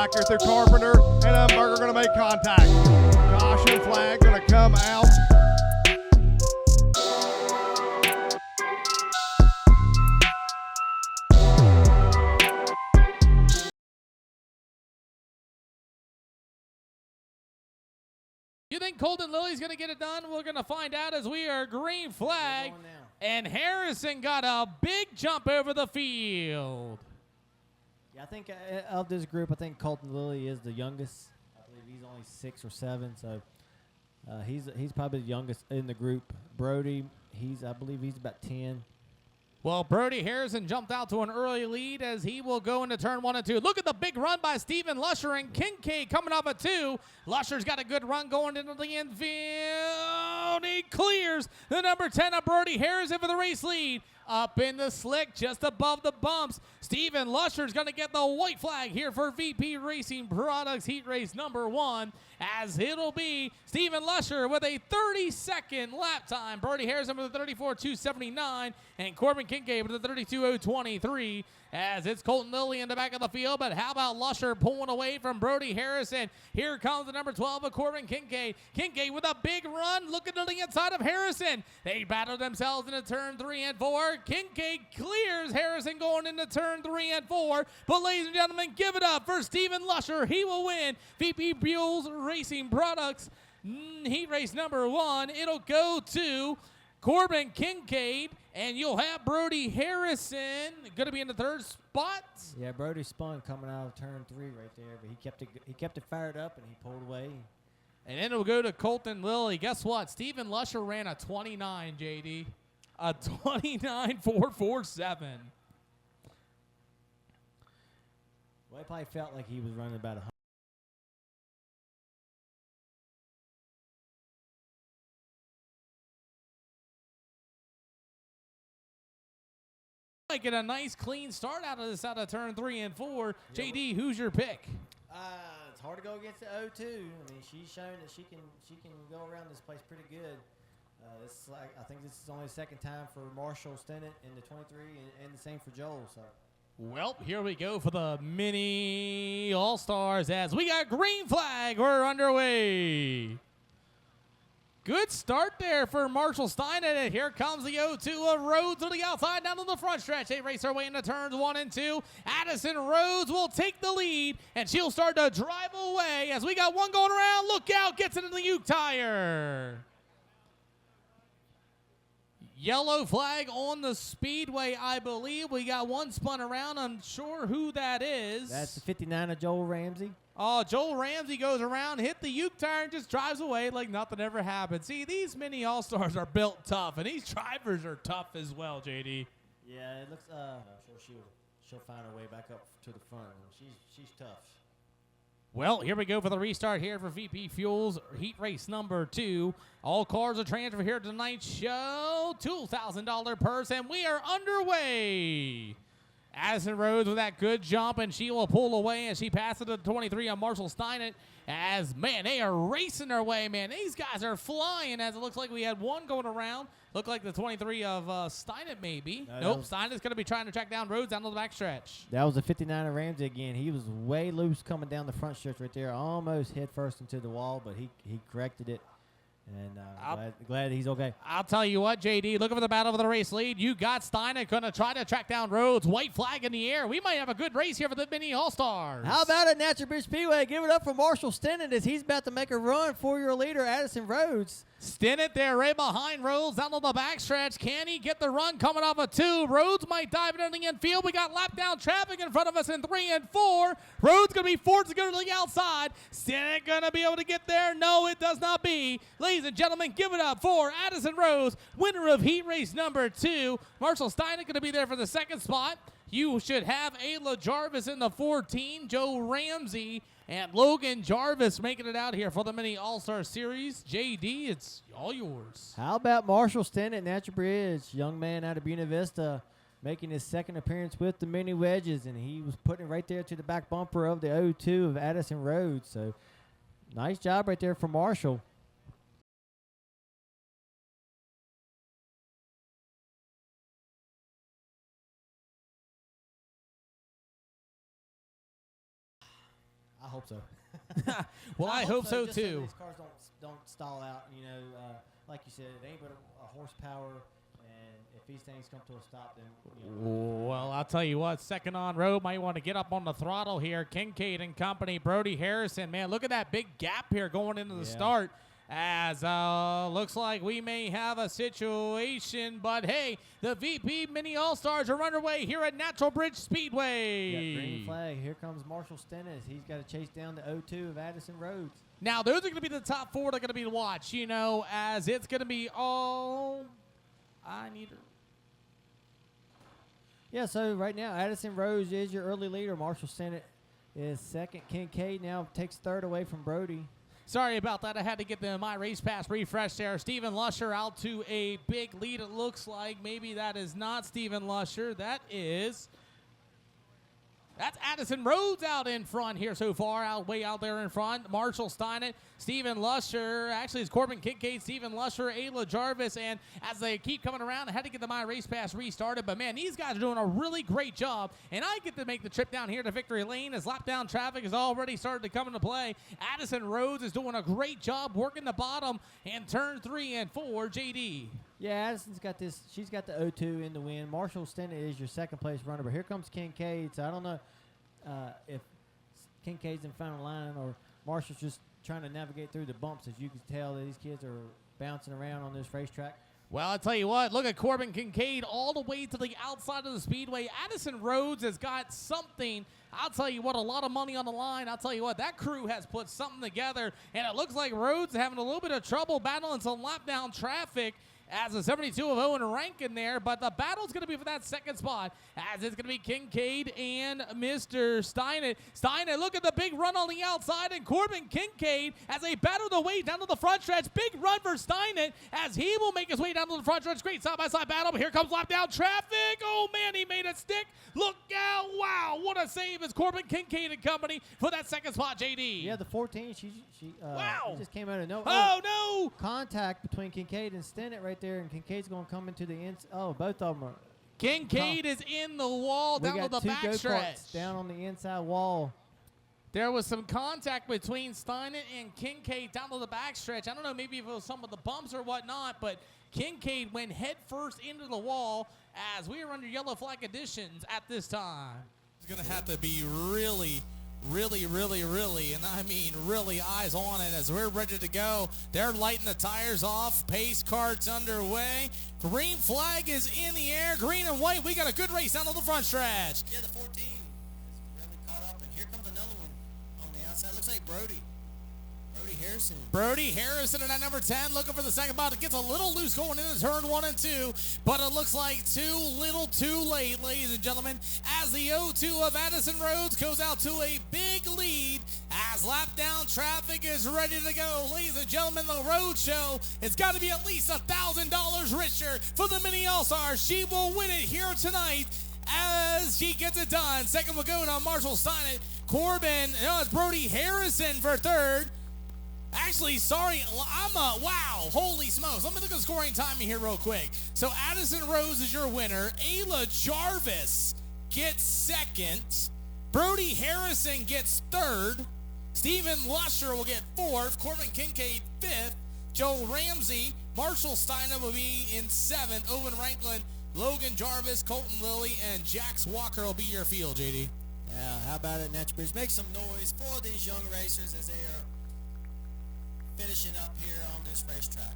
back here through Carpenter, and Umberger going to make contact. Caution flag going to come out. You think Colton Lilly's going to get it done? We're going to find out as we are green flag. And Harrison got a big jump over the field. Yeah, I think of this group, I think Colton Lilly is the youngest. I believe he's only 6 or 7, so he's probably the youngest in the group. Brody, I believe he's about 10. Well, Brody Harrison jumped out to an early lead as he will go into turn 1 and 2. Look at the big run by Stephen Lusher and Kincaid coming off a 2. Lusher's got a good run going into the infield. He clears the number 10 of Brody Harrison for the race lead. Up in the slick, just above the bumps. Stephen Lusher's going to get the white flag here for VP Racing Products Heat Race number 1, as it'll be Stephen Lusher with a 30-second lap time. Brody Harrison with a 34.279, and Corbin Kincaid with a 32.023, as it's Colton Lilly in the back of the field. But how about Lusher pulling away from Brody Harrison? Here comes the number 12 of Corbin Kincaid. Kincaid with a big run, looking to the inside of Harrison. They battle themselves into turn 3 and 4. Kincaid clears Harrison going into turn 3 and 4. But ladies and gentlemen, give it up for Stephen Lusher. He will win VP Buell's Racing Products Heat Race number 1. It'll go to Corbin Kincaid, and you'll have Brody Harrison going to be in the 3rd spot. Yeah, Brody spun coming out of turn 3 right there, but he kept it fired up and he pulled away. And then it'll go to Colton Lilly. Guess what? Stephen Lusher ran a 29, JD. A 29.447. Well, he probably felt like he was running about 100. Get a nice clean start out of turn 3 and 4. Yeah, JD, who's your pick? It's hard to go against the 0-2. I mean, she's shown that she can go around this place pretty good. I think this is only the 2nd time for Marshall Stennett in the 23, and the same for Joel. So. Well, here we go for the mini All-Stars as we got green flag. We're underway. Good start there for Marshall Steinert, and here comes the 0-2 of Rhodes to the outside, down to the front stretch. They race their way into turns 1 and 2. Addison Rhodes will take the lead, and she'll start to drive away as we got one going around. Look out, gets into the Uke tire. Yellow flag on the Speedway, I believe. We got one spun around. I'm sure who that is. That's the 59 of Joel Ramsey. Oh, Joel Ramsey goes around, hit the Uke tire, and just drives away like nothing ever happened. See, these mini All-Stars are built tough, and these drivers are tough as well, JD. Yeah, it looks, I'm sure she'll find her way back up to the front. She's tough. Well, here we go for the restart here for VP Fuels Heat Race number 2. All cars are transferred here to tonight's show. $2,000 purse, and we are underway. Addison Rhodes with that good jump, and she will pull away as she passes to the 23 on Marshall Steinert. As, man, they are racing their way, man. These guys are flying, as it looks like we had one going around. Looked like the 23 of Steinert, maybe. Nope, Steinert's going to be trying to track down Rhodes down to the backstretch. That was the 59 of Ramsey again. He was way loose coming down the front stretch right there. Almost head first into the wall, but he corrected it. And glad he's okay. I'll tell you what, JD, looking for the battle for the race lead. You got Steinert going to try to track down Rhodes. White flag in the air. We might have a good race here for the mini All-Stars. How about it, Natural Bridge Speedway? Give it up for Marshall Stennett as he's about to make a run for your leader, Addison Rhodes. Stennett there right behind Rhodes down to the backstretch. Can he get the run coming off a 2? Rhodes might dive into the infield. We got lap down traffic in front of us in 3 and 4. Rhodes going to be forced to go to the outside. Stennett going to be able to get there? No, it does not be. Ladies and gentlemen, give it up for Addison Rhodes, winner of Heat Race number 2. Marshall Steinert going to be there for the 2nd spot. You should have Ayla Jarvis in the 14, Joe Ramsey, and Logan Jarvis making it out here for the mini All-Star Series. JD, it's all yours. How about Marshall Stennett, Natural Bridge, young man out of Buena Vista, making his 2nd appearance with the mini wedges, and he was putting it right there to the back bumper of the 0-2 of Addison Rhodes. So nice job right there for Marshall. hope so. Well, I hope so just so too. these cars don't stall out. Like you said, it ain't but a horsepower. And if these things come to a stop, then Well, I'll tell you what, second on road, might want to get up on the throttle here. Kincaid and company, Brody Harrison, man, look at that big gap here going into the start. As looks like we may have a situation, but hey, the VP Mini All-Stars are underway here at Natural Bridge Speedway. Yeah, green flag. Here comes Marshall Stennis. He's got to chase down the 0-2 of Addison Rhodes. Now, those are going to be the top four that are going to be to watch, as it's going to be all I need. Yeah, so right now, Addison Rhodes is your early leader. Marshall Stennis is second. Kincaid now takes third away from Brody. Sorry about that. I had to get the MyRacePass refresh there. Stephen Lusher out to a big lead, it looks like. Maybe that is not Stephen Lusher. That's Addison Rhodes out in front here so far, way out there in front. Marshall Steinert, Stephen Lusher, actually it's Corbin Kincaid, Stephen Lusher, Ayla Jarvis, and as they keep coming around, I had to get the MyRacePass restarted, but man, these guys are doing a really great job, and I get to make the trip down here to Victory Lane as lap down traffic has already started to come into play. Addison Rhodes is doing a great job working the bottom in turn 3 and 4, JD. Yeah, Addison's got this. She's got the 0-2 in the win. Marshall Stennis is your second place runner, but here comes Kincaid. So I don't know if Kincaid's in final line or Marshall's just trying to navigate through the bumps. As you can tell, these kids are bouncing around on this racetrack. Well, I'll tell you what, look at Corbin Kincaid all the way to the outside of the speedway. Addison Rhodes has got something. I'll tell you what, a lot of money on the line. I'll tell you what, that crew has put something together, and it looks like Rhodes is having a little bit of trouble battling some lap down traffic as a 72 of Owen Rankin there, but the battle's going to be for that second spot, as it's going to be Kincaid and Mr. Steinert. Steinert, look at the big run on the outside, and Corbin Kincaid as they battle their way down to the front stretch. Big run for Steinert as he will make his way down to the front stretch. Great side-by-side battle, but here comes lap down traffic. Oh, man, he made it stick. Look out. Wow, what a save is Corbin Kincaid and company for that second spot, JD. Yeah, the 14, she just came out of nowhere. Oh, no. Contact between Kincaid and Stennis right there, and Kincaid's going to come into the end. Oh, both of them are. Kincaid is in the wall down to the backstretch. Down on the inside wall. There was some contact between Steinert and Kincaid down to the backstretch. I don't know, maybe if it was some of the bumps or whatnot, but Kincaid went head first into the wall as we are under yellow flag conditions at this time. It's going to have to be really, and I mean really eyes on it as we're ready to go. They're lighting the tires off. Pace cart's underway. Green flag is in the air. Green and white. We got a good race down to the front stretch. Yeah, the 14 is really caught up, and here comes another one on the outside. Looks like Brody Harrison. Brody Harrison in that number 10 looking for the second spot. It gets a little loose going into turn 1 and 2, but it looks like too little too late, ladies and gentlemen, as the 0-2 of Addison Rhodes goes out to a big lead as lap down traffic is ready to go. Ladies and gentlemen, the road show has got to be at least $1,000 richer for the Mini All-Stars. She will win it here tonight as she gets it done. Second will go to Marshall Steinert. Corbin, it's Brody Harrison for third. Actually, sorry, wow, holy smokes. Let me look at the scoring timing here real quick. So Addison Rhodes is your winner. Ayla Jarvis gets second. Brody Harrison gets third. Stephen Lusher will get fourth. Corbin Kincaid fifth. Joe Ramsey, Marshall Steinert will be in seventh. Owen Rankin, Logan Jarvis, Colton Lilly, and Jax Walker will be your field, JD. Yeah, how about it, Natural Bridge? Make some noise for these young racers as they are finishing up here on this racetrack.